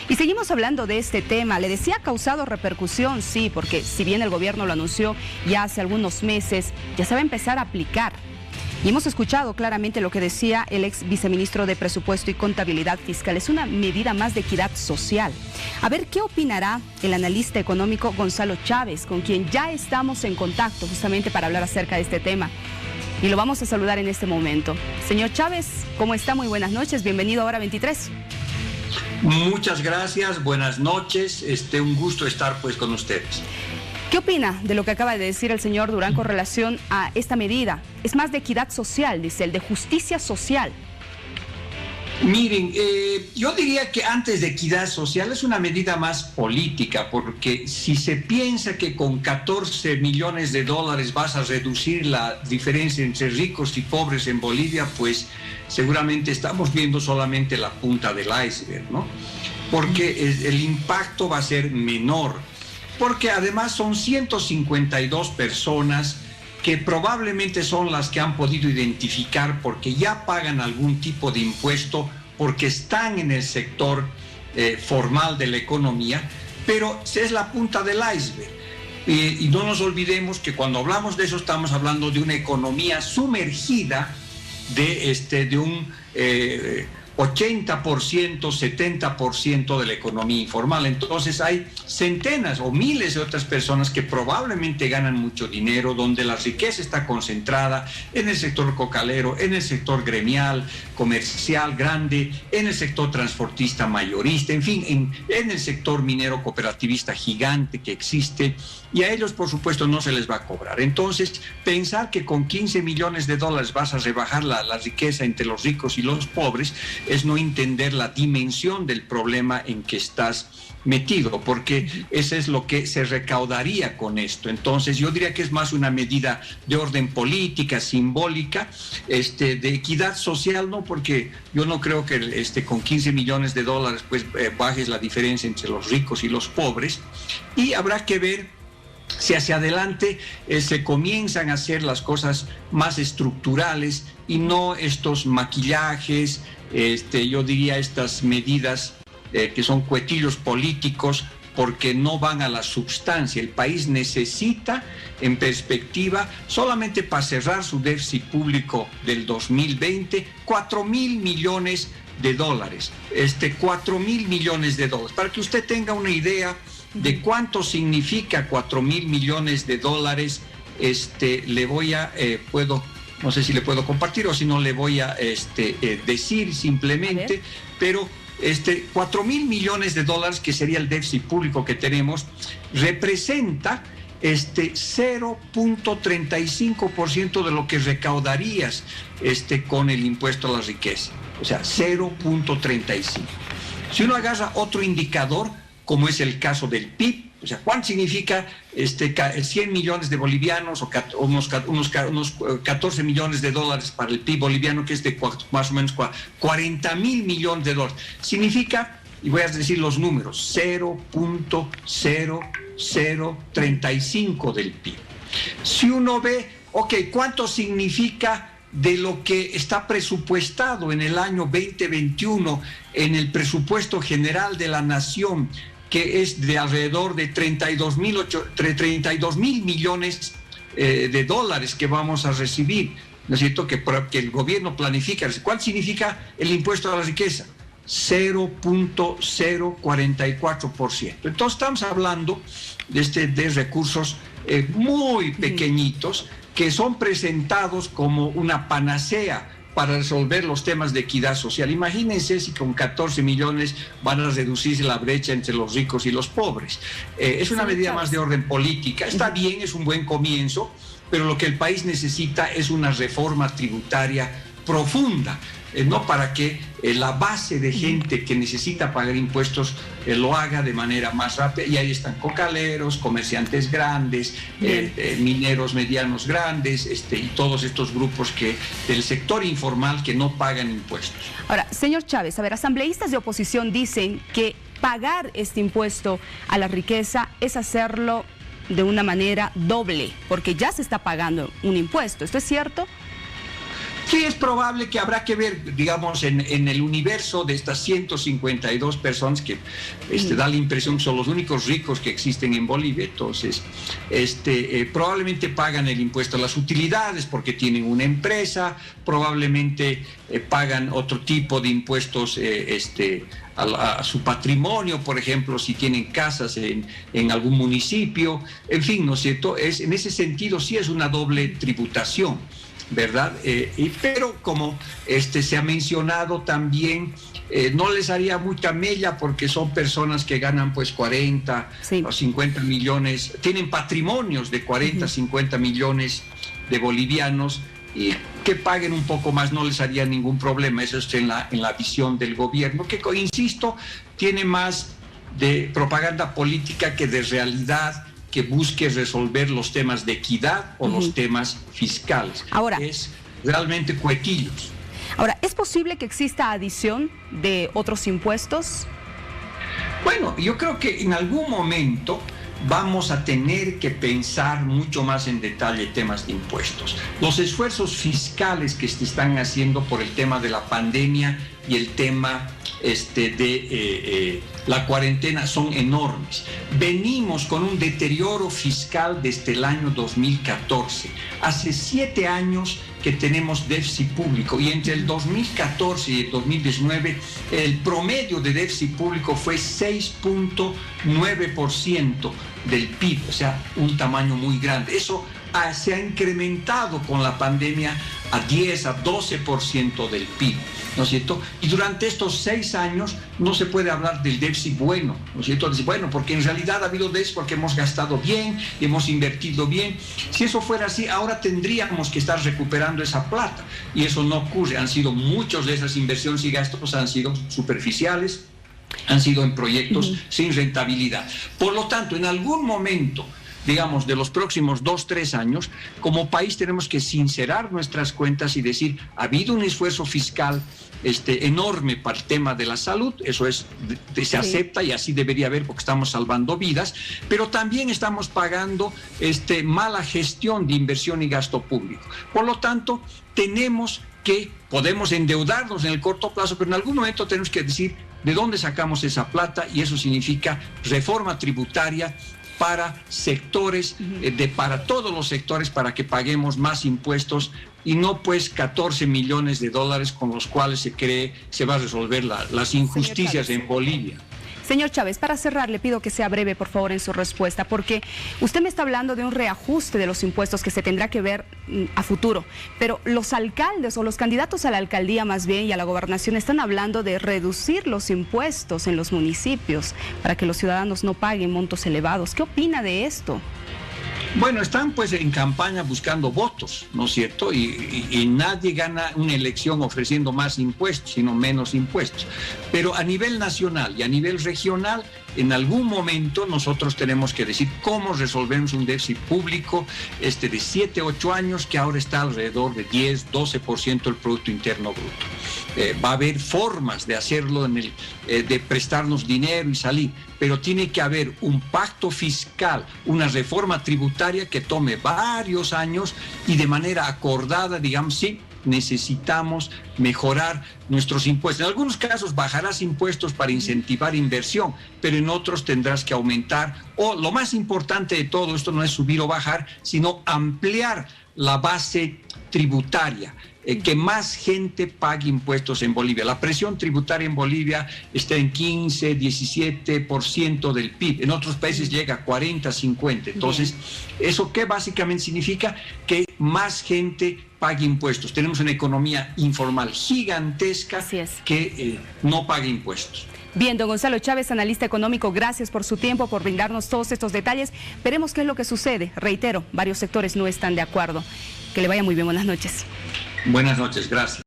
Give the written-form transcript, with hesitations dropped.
Y seguimos hablando de este tema. Le decía, ha causado repercusión, sí, porque si bien el gobierno lo anunció ya hace algunos meses, ya se va a empezar a aplicar. Y hemos escuchado claramente lo que decía el ex viceministro de Presupuesto y Contabilidad Fiscal. Es una medida más de equidad social. A ver, ¿qué opinará el analista económico Gonzalo Chávez, con quien ya estamos en contacto justamente para hablar acerca de este tema? Y lo vamos a saludar en este momento. Señor Chávez, ¿cómo está? Muy buenas noches. Bienvenido a Hora 23. Muchas gracias, buenas noches. Un gusto estar pues con ustedes. ¿Qué opina de lo que acaba de decir el señor Durán con relación a esta medida? Es más de equidad social, dice él, de justicia social. Miren, yo diría que antes de equidad social es una medida más política, porque si se piensa que con 14 millones de dólares vas a reducir la diferencia entre ricos y pobres en Bolivia, pues seguramente estamos viendo solamente la punta del iceberg, ¿no? Porque el impacto va a ser menor, porque además son 152 personas que probablemente son las que han podido identificar porque ya pagan algún tipo de impuesto, porque están en el sector formal de la economía, pero es la punta del iceberg. Y no nos olvidemos que cuando hablamos de eso estamos hablando de una economía sumergida de un 80%, 70% de la economía informal. Entonces hay centenas o miles de otras personas que probablemente ganan mucho dinero, donde la riqueza está concentrada en el sector cocalero, en el sector gremial, comercial grande, en el sector transportista mayorista, en fin, en el sector minero cooperativista gigante que existe, y a ellos por supuesto no se les va a cobrar. Entonces, pensar que con 15 millones de dólares vas a rebajar la riqueza entre los ricos y los pobres es no entender la dimensión del problema en que estás metido, porque eso es lo que se recaudaría con esto. Entonces yo diría que es más una medida de orden política, simbólica, de equidad social, no, porque yo no creo que con 15 millones de dólares pues bajes la diferencia entre los ricos y los pobres, y habrá que ver si hacia adelante se comienzan a hacer las cosas más estructurales y no estos maquillajes, yo diría estas medidas que son cuetillos políticos, porque no van a la substancia. El país necesita, en perspectiva, solamente para cerrar su déficit público del 2020, 4.000 millones de dólares. 4.000 millones de dólares. Para que usted tenga una idea de cuánto significa 4.000 millones de dólares, le voy a, no sé si le puedo compartir o si no le voy a decir simplemente, pero 4.000 millones de dólares, que sería el déficit público que tenemos, representa 0.35% de lo que recaudarías con el impuesto a la riqueza. O sea, 0.35. Si uno agarra otro indicador, como es el caso del PIB, o sea, ¿cuánto significa 100 millones de bolivianos o unos 14 millones de dólares para el PIB boliviano, que es de más o menos 40.000 millones de dólares? Significa, y voy a decir los números, 0.0035 del PIB. Si uno ve, ¿cuánto significa de lo que está presupuestado en el año 2021 en el presupuesto general de la nación, que es de alrededor de 32 mil millones de dólares que vamos a recibir, ¿no es cierto? Que el gobierno planifica. ¿Cuánto significa el impuesto a la riqueza? 0.044%. Entonces estamos hablando de recursos muy pequeñitos que son presentados como una panacea para resolver los temas de equidad social. Imagínense si con 14 millones van a reducirse la brecha entre los ricos y los pobres. Es una medida más de orden política. Está bien, es un buen comienzo, pero lo que el país necesita es una reforma tributaria profunda, no para que la base de gente que necesita pagar impuestos lo haga de manera más rápida. Y ahí están cocaleros, comerciantes grandes, mineros medianos grandes, y todos estos grupos del sector informal que no pagan impuestos. Ahora, señor Chávez, a ver, asambleístas de oposición dicen que pagar este impuesto a la riqueza es hacerlo de una manera doble, porque ya se está pagando un impuesto. ¿Esto es cierto? Sí, es probable que habrá que ver, digamos, en el universo de estas 152 personas que da la impresión que son los únicos ricos que existen en Bolivia. Entonces, probablemente pagan el impuesto a las utilidades porque tienen una empresa, probablemente pagan otro tipo de impuestos a su patrimonio, por ejemplo, si tienen casas en algún municipio, en fin, ¿no es cierto? En ese sentido sí es una doble tributación, ¿verdad? Pero como se ha mencionado también, no les haría mucha mella porque son personas que ganan pues 40 o 50 millones, tienen patrimonios de 40, 50 millones de bolivianos, y que paguen un poco más no les haría ningún problema. Eso está en la visión del gobierno, que, insisto, tiene más de propaganda política que de realidad, que busque resolver los temas de equidad o los temas fiscales. Ahora, es realmente cuetillos. Ahora, ¿es posible que exista adición de otros impuestos? Bueno, yo creo que en algún momento vamos a tener que pensar mucho más en detalle temas de impuestos. Los esfuerzos fiscales que se están haciendo por el tema de la pandemia y el tema de la cuarentena son enormes. Venimos con un deterioro fiscal desde el año 2014. Hace 7 años que tenemos déficit público, y entre el 2014 y el 2019 el promedio de déficit público fue 6.9% del PIB, o sea, un tamaño muy grande. Eso se ha incrementado con la pandemia a 10, a 12% del PIB, ¿no es cierto? Y durante estos 6 años no se puede hablar del déficit bueno, ¿no es cierto? Bueno, porque en realidad ha habido déficit porque hemos gastado bien, hemos invertido bien. Si eso fuera así, ahora tendríamos que estar recuperando esa plata, y eso no ocurre. Muchos de esas inversiones y gastos han sido superficiales, han sido en proyectos sin rentabilidad. Por lo tanto, en algún momento, digamos, de los próximos 2, 3 años, como país tenemos que sincerar nuestras cuentas y decir, ha habido un esfuerzo fiscal enorme para el tema de la salud, eso se acepta y así debería haber porque estamos salvando vidas, pero también estamos pagando mala gestión de inversión y gasto público. Por lo tanto, podemos endeudarnos en el corto plazo, pero en algún momento tenemos que decir de dónde sacamos esa plata, y eso significa reforma tributaria para sectores, para todos los sectores, para que paguemos más impuestos y no pues 14 millones de dólares con los cuales se cree se va a resolver las injusticias en Bolivia. Señor Chávez, para cerrar, le pido que sea breve, por favor, en su respuesta, porque usted me está hablando de un reajuste de los impuestos que se tendrá que ver a futuro, pero los alcaldes o los candidatos a la alcaldía más bien y a la gobernación están hablando de reducir los impuestos en los municipios para que los ciudadanos no paguen montos elevados. ¿Qué opina de esto? Bueno, están pues en campaña buscando votos, ¿no es cierto? Y nadie gana una elección ofreciendo más impuestos, sino menos impuestos. Pero a nivel nacional y a nivel regional, en algún momento nosotros tenemos que decir cómo resolvemos un déficit público de 7, 8 años que ahora está alrededor de 10, 12% del Producto Interno Bruto. Va a haber formas de hacerlo, de prestarnos dinero y salir, pero tiene que haber un pacto fiscal, una reforma tributaria que tome varios años y de manera acordada, digamos, sí, necesitamos mejorar nuestros impuestos. En algunos casos bajarás impuestos para incentivar inversión, pero en otros tendrás que aumentar, o lo más importante de todo esto no es subir o bajar, sino ampliar la base tributaria, que más gente pague impuestos en Bolivia. La presión tributaria en Bolivia está en 15, 17% del PIB. En otros países llega a 40, 50. Entonces, ¿eso qué básicamente significa? Que más gente pague impuestos. Tenemos una economía informal gigantesca que no paga impuestos. Bien, don Gonzalo Chávez, analista económico, gracias por su tiempo, por brindarnos todos estos detalles. Veremos qué es lo que sucede. Reitero, varios sectores no están de acuerdo. Que le vaya muy bien, buenas noches. Buenas noches, gracias.